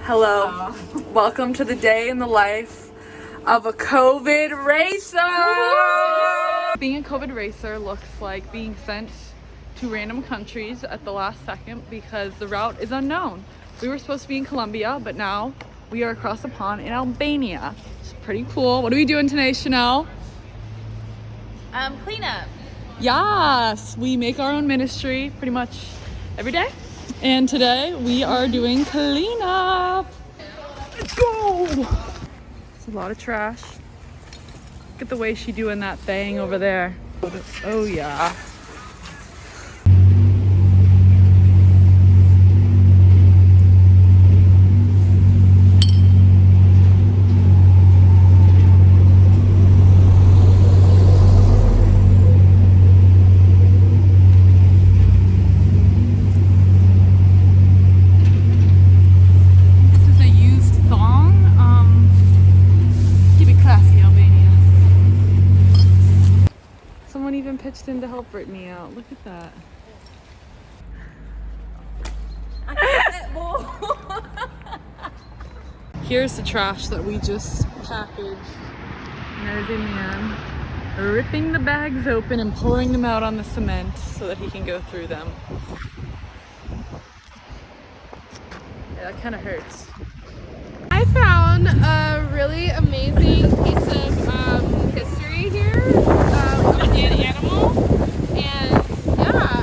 Hello. Welcome to the day in the life of a COVID racer. Being a COVID racer looks like being sent to random countries at the last second because the route is unknown. We were supposed to be in Colombia, but now we are across the pond in Albania. It's pretty cool. What are we doing today, Chanel? Cleanup. Yes, we make our own ministry pretty much every day. And today we are doing cleanup. Let's go! It's a lot of trash. Look at the way she's doing that thing over there. Oh yeah. Even pitched in to help Brittany out. Look at that. Here's the trash that we just packaged. And there's a man ripping the bags open and pouring them out on the cement so that he can go through them. Yeah, that kind of hurts. I found a really amazing piece of history here of an animal, and yeah,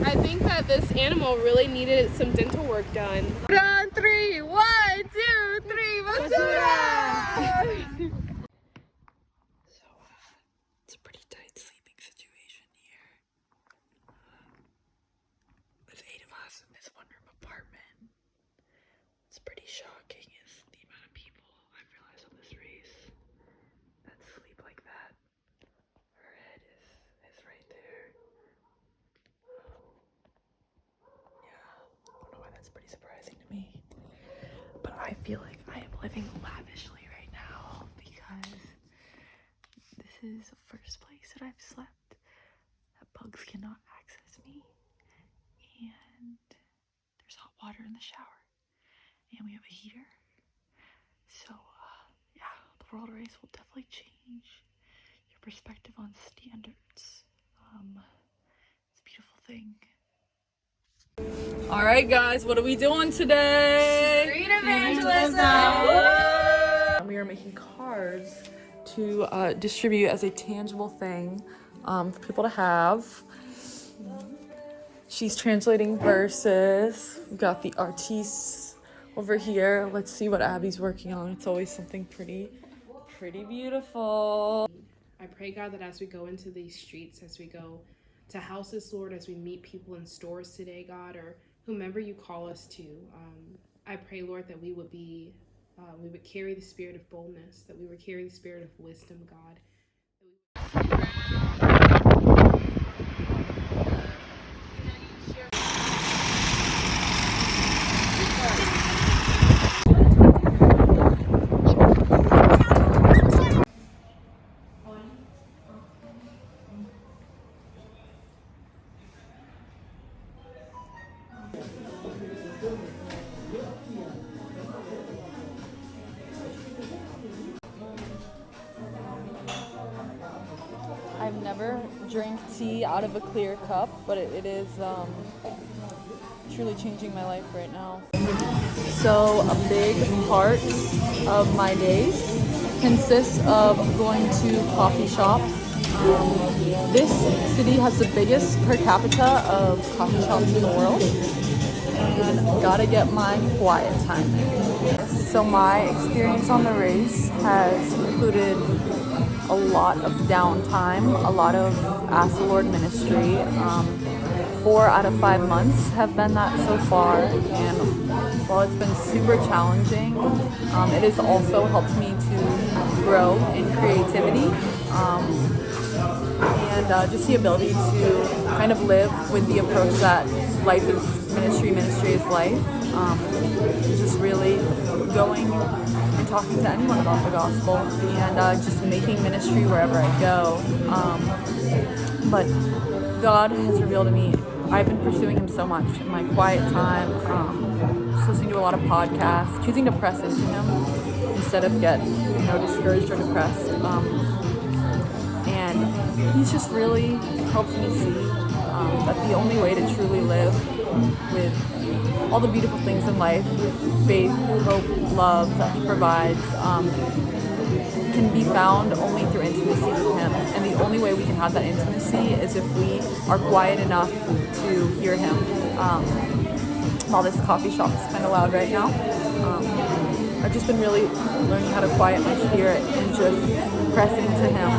I think that this animal really needed some dental work done. On three, 1, 2, 3, basura! So, it's a pretty tight sleeping situation here. There's 8 of us in this one-room apartment. It's pretty shocking is the amount of people I've realized on this race that sleep like that. Her head is right there. Yeah, I don't know why that's pretty surprising to me. But I feel like I am living lavishly right now because this is the first place that I've slept that bugs cannot access me. And there's hot water in the shower. And we have a heater. So, yeah, the world race will definitely change your perspective on standards. It's a beautiful thing. All right, guys, what are we doing today? Street evangelism. We are making cards to distribute as a tangible thing for people to have. She's translating verses. We've got the artistes over here. Let's see what Abby's working on. It's always something pretty beautiful. I pray, God, that as we go into these streets, as we go to houses, Lord, as we meet people in stores today, God, or whomever you call us to, I pray, Lord, that we would carry the spirit of boldness, that we would carry the spirit of wisdom, God. I've never drank tea out of a clear cup, but it is truly changing my life right now. So a big part of my days consists of going to coffee shops. This city has the biggest per capita of coffee shops in the world, and gotta get my quiet time there. So my experience on the race has included a lot of downtime, a lot of Ask the Lord ministry. 4 out of 5 months have been that so far, and while it's been super challenging, it has also helped me to grow in creativity and just the ability to kind of live with the approach that life is ministry, ministry is life. Just really going and talking to anyone about the gospel and just making ministry wherever I go. But God has revealed to me, I've been pursuing Him so much in my quiet time. just listening to a lot of podcasts, choosing to press into him instead of get, discouraged or depressed. And he's just really helped me see that the only way to truly live with all the beautiful things in life, faith, hope, love that he provides, can be found only through intimacy with him. And the only way we can have that intimacy is if we are quiet enough to hear him. While this coffee shop is kind of loud right now, I've just been really learning how to quiet my spirit and just press into him.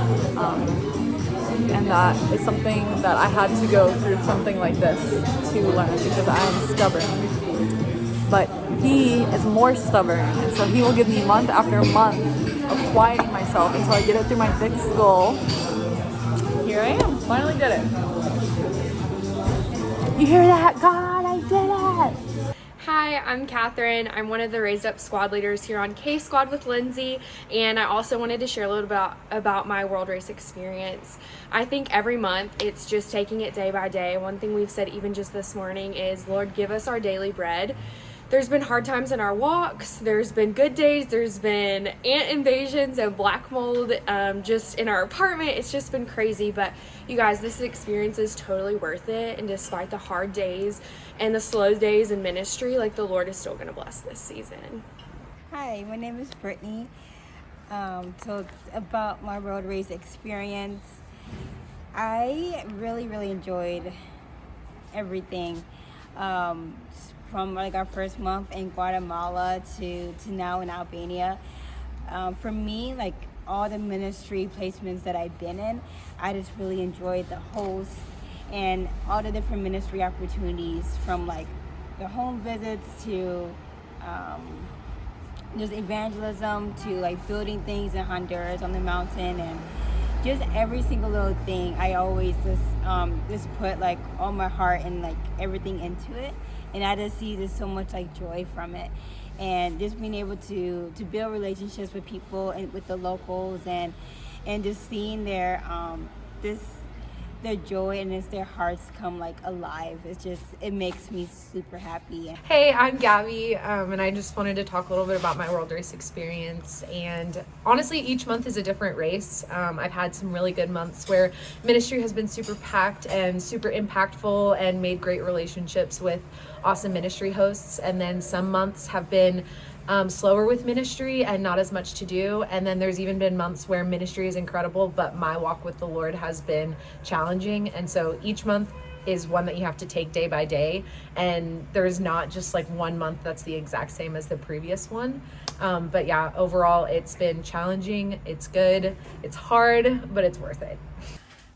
And that is something that I had to go through something like this to learn, because I am stubborn. But he is more stubborn, and so he will give me month after month of quieting myself until I get it through my thick skull. Here I am, finally did it. You hear that? God, I did it! Hi, I'm Catherine. I'm one of the Raised Up squad leaders here on K Squad with Lindsay, and I also wanted to share a little bit about my world race experience. I think every month it's just taking it day by day. One thing we've said even just this morning is, Lord, give us our daily bread. There's been hard times in our walks, there's been good days, there's been ant invasions and black mold just in our apartment. It's just been crazy, but you guys, this experience is totally worth it. And despite the hard days and the slow days in ministry, like, the Lord is still gonna bless this season. Hi, my name is Brittany. So about my road race experience, I really enjoyed everything. From like our first month in Guatemala to now in Albania. For me, like, all the ministry placements that I've been in, I just really enjoyed the host and all the different ministry opportunities, from like the home visits to just evangelism to like building things in Honduras on the mountain, and just every single little thing. I always just put like all my heart and like everything into it, and I just see there's so much like joy from it, and just being able to build relationships with people and with the locals, and just seeing their joy and their hearts come like alive. It makes me super happy. Hey, I'm Gabby, and I just wanted to talk a little bit about my world race experience. And honestly, each month is a different race. I've had some really good months where ministry has been super packed and super impactful and made great relationships with awesome ministry hosts. And then some months have been slower with ministry and not as much to do. And then there's even been months where ministry is incredible, but my walk with the Lord has been challenging. And so each month is one that you have to take day by day. And there's not just like one month that's the exact same as the previous one. But yeah, overall, it's been challenging. It's good. It's hard, but it's worth it.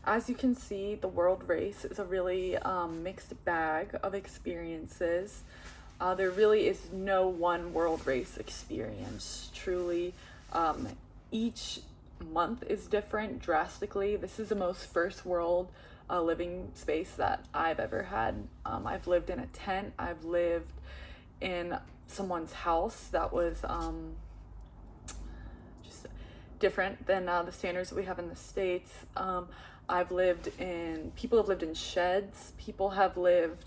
As you can see, the world race is a really mixed bag of experiences. There really is no one world race experience. Truly, each month is different drastically. This is the most first world living space that I've ever had. I've lived in a tent. I've lived in someone's house that was just different than the standards that we have in the States. People have lived in sheds. People have lived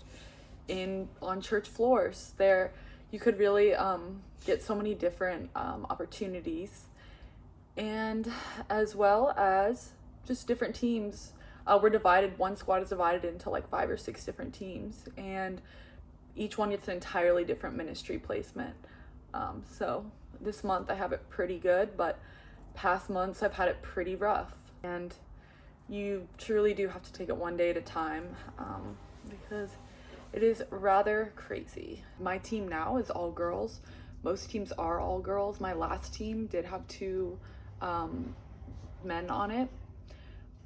on church floors. There you could really get so many different opportunities, and as well as just different teams. One squad is divided into like 5 or 6 different teams, and each one gets an entirely different ministry placement. So this month I have it pretty good, but past months I've had it pretty rough, and you truly do have to take it one day at a time, because it is rather crazy. My team now is all girls. Most teams are all girls. My last team did have 2 men on it,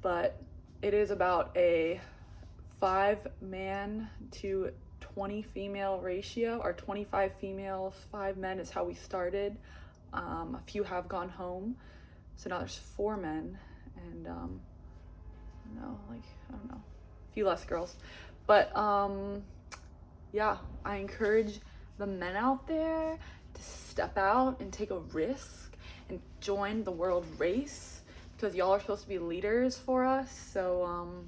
but it is about a 5-man to 20 female ratio, or 25 females, 5 men is how we started. A few have gone home, so now there's 4 men, and a few less girls. But yeah, I encourage the men out there to step out and take a risk and join the world race, because y'all are supposed to be leaders for us. So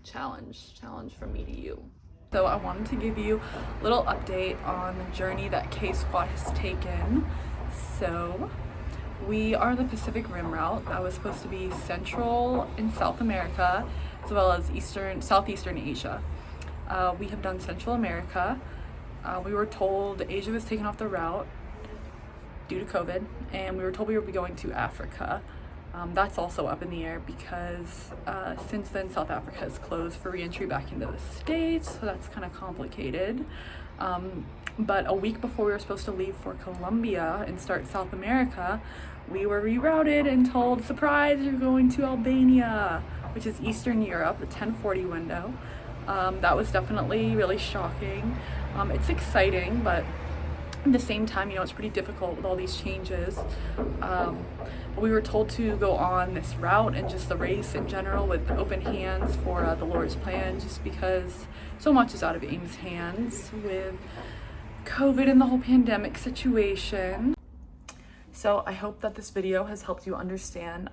challenge from me to you. So I wanted to give you a little update on the journey that K Squad has taken. So we are the Pacific Rim route that was supposed to be Central and South America, as well as Southeastern Asia. We have done Central America. We were told Asia was taken off the route due to COVID, and we were told we would be going to Africa. That's also up in the air because since then South Africa is closed for re-entry back into the States, so that's kind of complicated. But a week before we were supposed to leave for Colombia and start South America, we were rerouted and told, surprise, you're going to Albania, which is Eastern Europe, the 1040 window. That was definitely really shocking. It's exciting, but at the same time, it's pretty difficult with all these changes. But we were told to go on this route and just the race in general with open hands for the Lord's plan, just because so much is out of AIM's hands with COVID and the whole pandemic situation. So I hope that this video has helped you understand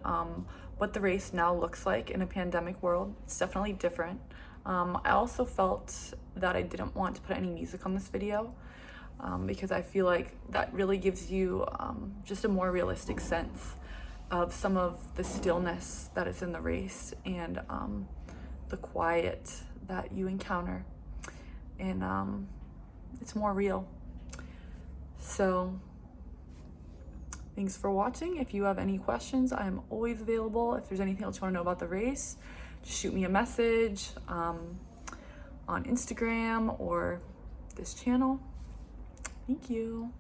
what the race now looks like in a pandemic world. It's definitely different. I also felt that I didn't want to put any music on this video because I feel like that really gives you just a more realistic sense of some of the stillness that is in the race and the quiet that you encounter, and it's more real. So thanks for watching. If you have any questions, I am always available. If there's anything else you want to know about the race, just shoot me a message on Instagram or this channel. Thank you.